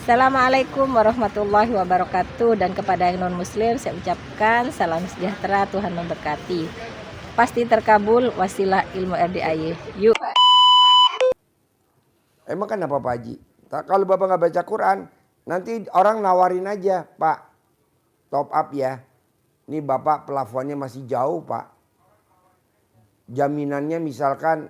Assalamualaikum warahmatullahi wabarakatuh. Dan kepada yang non muslim saya ucapkan salam sejahtera, Tuhan memberkati. Pasti terkabul wasilah ilmu RDAY. Yuk. Emang kenapa Pak Haji? Kalau Bapak nggak baca Quran, nanti orang nawarin aja, Pak, top up ya. Ini Bapak plafonnya masih jauh Pak. Jaminannya misalkan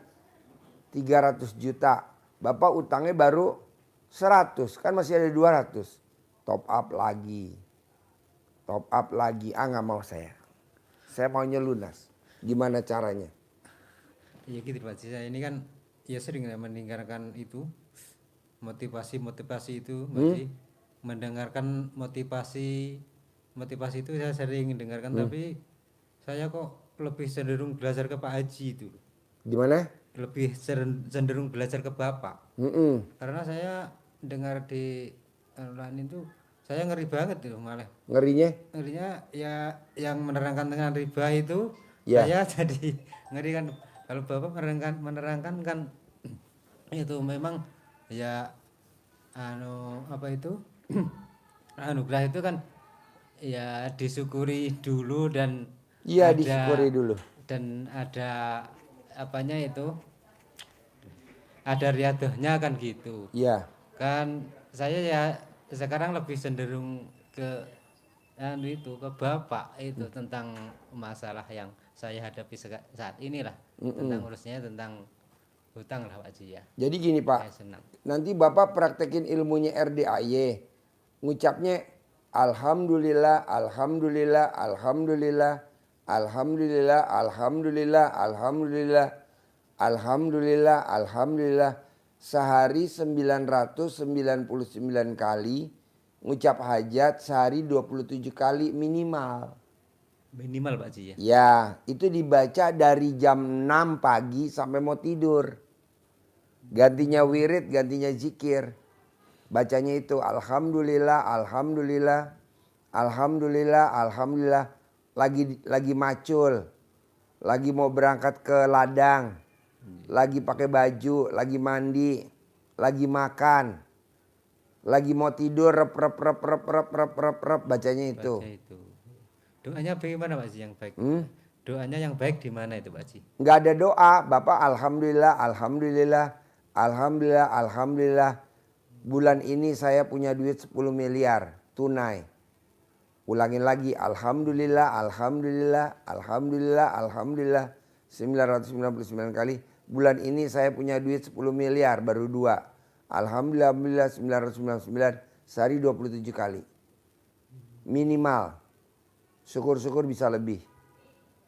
300 juta. Bapak utangnya baru 100, kan masih ada 200. Top up lagi. Top up lagi. Nggak mau saya. Saya maunya lunas. Gimana caranya? Ya gitu Pak, saya ini kan ya sering mendengarkan itu motivasi itu masih mendengarkan motivasi itu saya sering mendengarkan, tapi saya kok lebih cenderung belajar ke Pak Haji itu. Gimana? Lebih cenderung belajar ke Bapak. Karena saya dengar di online itu saya ngeri banget tuh malah. Ngerinya ya yang menerangkan dengan riba itu Ya. saya jadi ngeri kan. Kalau Bapak menerangkan kan itu memang ya apa itu anugerah itu kan ya disyukuri dulu dan Iya, disyukuri dulu. dan ada apanya itu ada riadohnya kan gitu. Iya. Kan saya ya sekarang lebih cenderung ke itu ke Bapak itu tentang masalah yang saya hadapi saat inilah, tentang urusnya tentang hutang lah Pak Haji ya. Jadi gini Pak, Saya senang. nanti Bapak praktekin ilmunya RDAY. Ngucapnya Alhamdulillah, Alhamdulillah, Alhamdulillah, Alhamdulillah, Alhamdulillah, Alhamdulillah, Alhamdulillah, Alhamdulillah. Sehari 999 kali. Ngucap hajat sehari 27 kali minimal. Minimal Pak Haji ya. Ya, itu dibaca dari jam 6 pagi sampai mau tidur. Gantinya wirid, gantinya zikir. Bacanya itu Alhamdulillah, Alhamdulillah, Alhamdulillah, Alhamdulillah. Lagi macul, lagi mau berangkat ke ladang, lagi pakai baju, lagi mandi, lagi makan, lagi mau tidur, rep, bacanya itu. Baca itu. Doanya bagaimana Pak Haji yang baik? Doanya yang baik di mana itu Pak Haji? Nggak ada doa, Bapak Alhamdulillah, Alhamdulillah, Alhamdulillah, Alhamdulillah. Bulan ini saya punya duit 10 miliar tunai. Ulangin lagi, Alhamdulillah, Alhamdulillah, Alhamdulillah, Alhamdulillah. 999 kali. Bulan ini saya punya duit 10 miliar, baru 2. Alhamdulillah, Alhamdulillah, 999. Sehari 27 kali. Minimal. Syukur-syukur bisa lebih.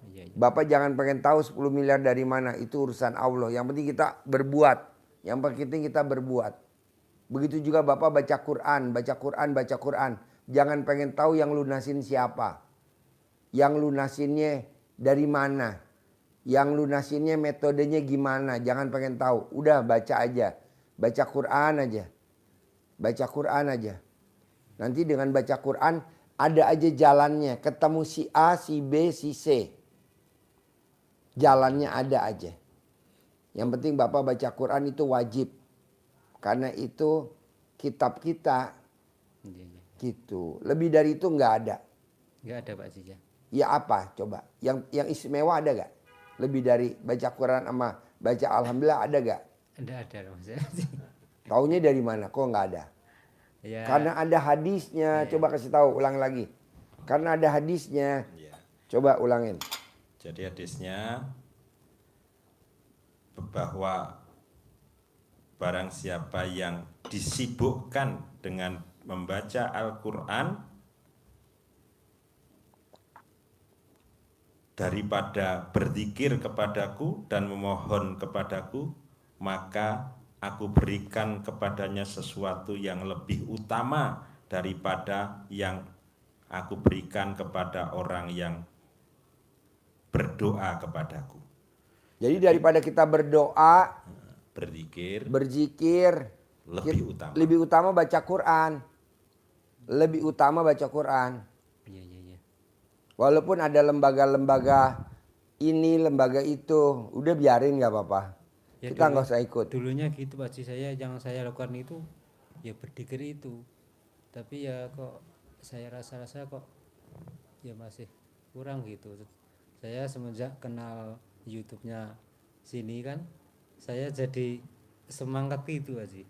Iya. Bapak jangan pengen tahu 10 miliar dari mana. Itu urusan Allah. Yang penting kita berbuat. Yang penting kita berbuat. Begitu juga Bapak baca Quran, baca Quran, baca Quran. Jangan pengen tahu yang lunasin siapa. Yang lunasinnya dari mana. Yang lunasinnya metodenya gimana. Jangan pengen tahu. Udah baca aja. Baca Quran aja. Baca Quran aja. Nanti dengan baca Quran ada aja jalannya. Ketemu si A, si B, si C. Jalannya ada aja. Yang penting Bapak baca Quran itu wajib. Karena itu kitab kita. Iya. Gitu. Lebih dari itu nggak ada. Nggak ada Pak Haji ya. Ya apa coba? Yang istimewa ada gak? Lebih dari baca Quran sama baca Alhamdulillah ada gak? Nggak ada Mas Haji. Taunya dari mana? Kok nggak ada? Ya. Karena ada hadisnya. Coba kasih tahu, ulang lagi. Karena ada hadisnya. Ya. Coba ulangin. Jadi hadisnya bahwa barang siapa yang disibukkan dengan membaca Al-Quran daripada berzikir kepadaku dan memohon kepadaku, maka aku berikan kepadanya sesuatu yang lebih utama daripada yang aku berikan kepada orang yang berdoa kepadaku. Jadi daripada kita berdoa, berzikir lebih utama baca Quran. Lebih utama baca Quran. Iya. Walaupun ada lembaga-lembaga ini, lembaga itu, udah biarin nggak apa-apa. Ya, Kita nggak usah ikut. Dulunya gitu Pak Haji, yang saya lakukan itu ya berzikir itu. Tapi ya kok saya rasa-rasa kok ya masih kurang gitu. Saya semenjak kenal YouTube-nya sini kan, saya jadi semangat gitu aja.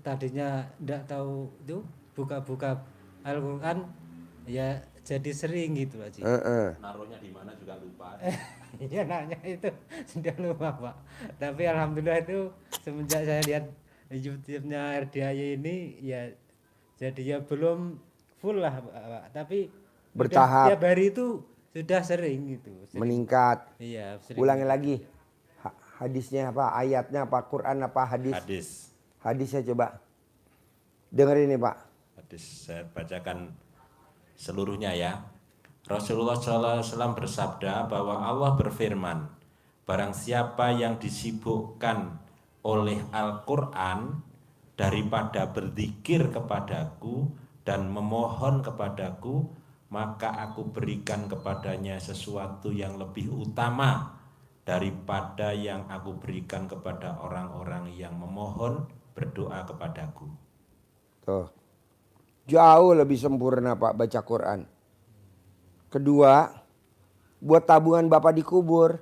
Tadinya ndak tahu itu buka-buka Al-Quran ya jadi sering gitu aja. Naruhnya di mana juga lupa. Iya nanya itu sudah lupa Pak. Tapi alhamdulillah itu semenjak saya lihat YouTube-nya RDAY ini ya jadi ya belum full lah Pak. Tapi udah Bertahap. tiap hari itu sudah sering gitu. Sering. Meningkat. Iya, sering. Ulangi lagi. Hadisnya apa? Ayatnya apa? Quran apa? Hadis? Hadis. Hadisnya coba. Dengerin nih Pak. Hadis saya bacakan seluruhnya ya. Rasulullah SAW bersabda bahwa Allah berfirman, barang siapa yang disibukkan oleh Al-Quran daripada berzikir kepadaku dan memohon kepadaku, maka aku berikan kepadanya sesuatu yang lebih utama daripada yang aku berikan kepada orang-orang yang memohon berdoa kepadaku. Tuh. Jauh lebih sempurna Pak baca Quran. Kedua, buat tabungan Bapak dikubur.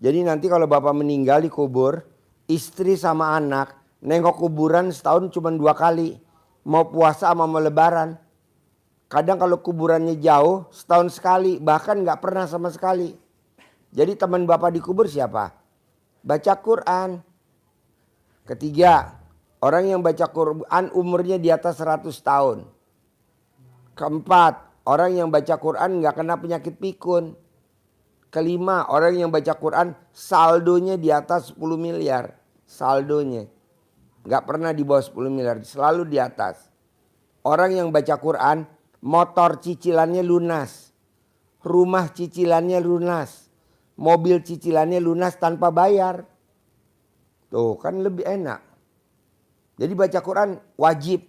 Jadi nanti kalau Bapak meninggal dikubur, istri sama anak nengok kuburan setahun cuma 2 kali. Mau puasa sama mau lebaran. Kadang kalau kuburannya jauh setahun sekali, bahkan nggak pernah sama sekali. Jadi teman Bapak dikubur siapa? Baca Quran. Ketiga, orang yang baca Quran umurnya di atas 100 tahun. Keempat, orang yang baca Quran nggak kena penyakit pikun. Kelima, orang yang baca Quran saldonya di atas 10 miliar. Saldonya. Nggak pernah di bawah 10 miliar, selalu di atas. Orang yang baca Quran, motor cicilannya lunas. Rumah cicilannya lunas. Mobil cicilannya lunas tanpa bayar. Tuh kan lebih enak. Jadi baca Quran wajib.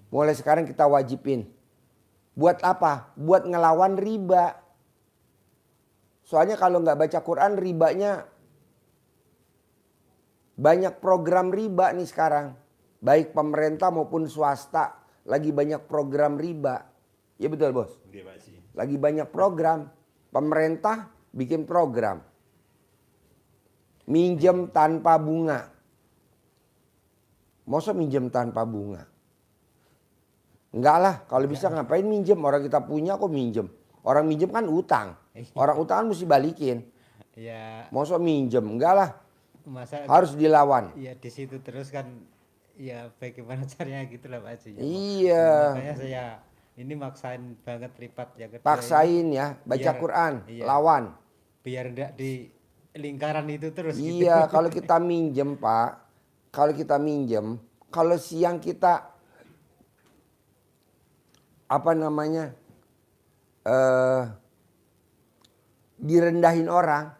Mulai sekarang kita wajibin. Buat apa? Buat ngelawan riba. Soalnya kalau nggak baca Quran ribanya banyak program riba nih sekarang. Baik pemerintah maupun swasta lagi banyak program riba. Ya betul bos? Lagi banyak program. Pemerintah bikin program. Minjem tanpa bunga. Masa minjem tanpa bunga? Enggak lah, kalau bisa ngapain minjem? Orang kita punya kok minjem. Orang minjem kan utang. Orang utang kan mesti balikin. Ya. Masa minjem? Enggak lah. Masa Harus dilawan. ya di situ terus kan ya bagaimana caranya gitu lah Pak Haji. Iya. Makanya saya ini maksain banget lipat ya kedua Paksain ini, ya, baca biar- Quran, iya. lawan. biar enggak di lingkaran itu terus gitu. Iya, kalau kita minjem Pak, kalau kita minjem, kalau siang kita apa namanya direndahin orang.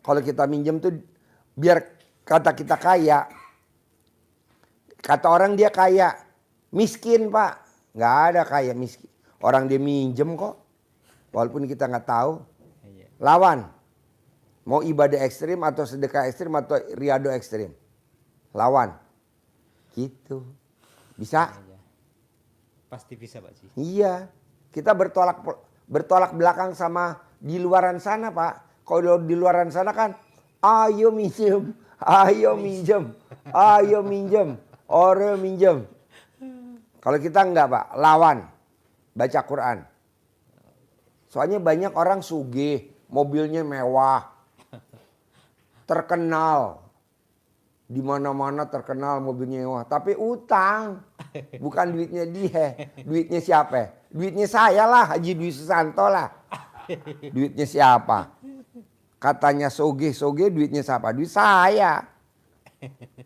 Kalau kita minjem tuh biar kata kita kaya, kata orang dia kaya, miskin Pak, nggak ada kaya miskin. Orang dia minjem kok, walaupun kita nggak tahu. Iya. Lawan. Mau ibadah ekstrim atau sedekah ekstrim atau riado ekstrim. Lawan. Gitu. Bisa? Iya. Pasti bisa Pak Haji. Iya. Kita bertolak belakang sama di luaran sana Pak. Kalau di luaran sana kan ayo minjem, ayo minjem, ayo minjem, orang minjem. Kalau kita enggak Pak, lawan. Baca Quran. Soalnya banyak orang sugih, mobilnya mewah. Terkenal. Di mana-mana terkenal mobilnya mewah, tapi utang. Bukan duitnya dia, duitnya siapa? Duitnya saya lah, Haji Dwi Susanto lah. Duitnya siapa? Katanya soge duitnya siapa? Duit saya.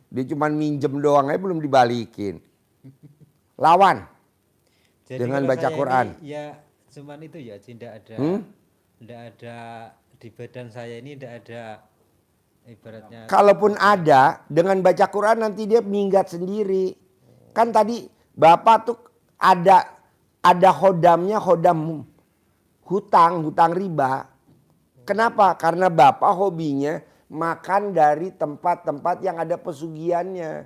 Dia cuma minjem doang aja belum dibalikin. Lawan. Jadi Dengan kalau baca saya Quran. Ini, ya cuman itu ya, tidak ada, tidak ada di badan saya ini tidak ada ibaratnya. Kalaupun ada, dengan baca Quran nanti dia minggat sendiri. Kan tadi Bapak tuh ada hodamnya, hodam hutang riba. Kenapa? Karena Bapak hobinya makan dari tempat-tempat yang ada pesugihannya.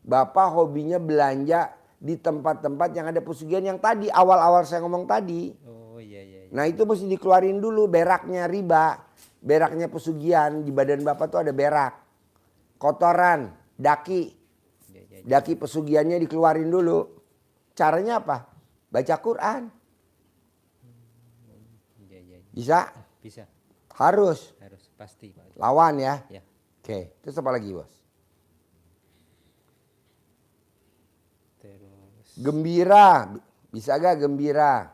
Bapak hobinya belanja di tempat-tempat yang ada pesugihan yang tadi awal-awal saya ngomong tadi. Oh iya iya. Nah itu mesti dikeluarin dulu beraknya riba. Beraknya pesugihan, di badan Bapak tuh ada berak. Kotoran, daki. Iya, iya, iya. Daki pesugihannya dikeluarin dulu. Caranya apa? Baca Quran. Iya, iya, iya. Bisa? Bisa. Harus. Harus pasti Pak. Lawan ya. Ya. Oke, terus apa lagi bos? Terus Gembira, bisa gak gembira?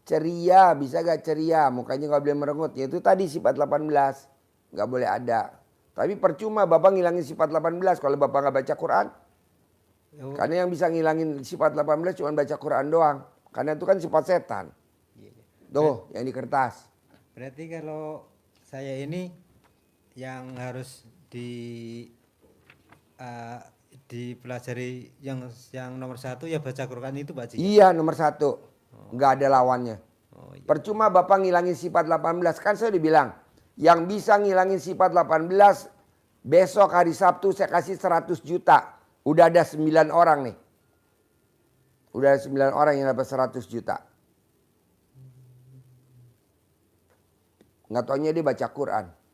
Ceria, bisa gak ceria? Mukanya gak boleh merengut. Ya itu tadi sifat 18. Gak boleh ada. Tapi percuma Bapak ngilangin sifat 18 kalau Bapak gak baca Quran. oh, Karena yang bisa ngilangin sifat 18 cuma baca Quran doang. Karena itu kan sifat setan. iya, iya. Tuh, yang di kertas. Berarti kalau saya ini yang harus eh, dipelajari yang nomor 1 ya baca Quran itu Pak Haji. Iya nomor 1. Nggak ada lawannya. Oh iya. Percuma Bapak ngilangin sifat 18. Kan saya udah bilang. Yang bisa ngilangin sifat 18. Besok hari Sabtu saya kasih 100 juta. Udah ada 9 orang nih. Udah ada 9 orang yang dapat 100 juta. Nggak taunya dia baca Quran.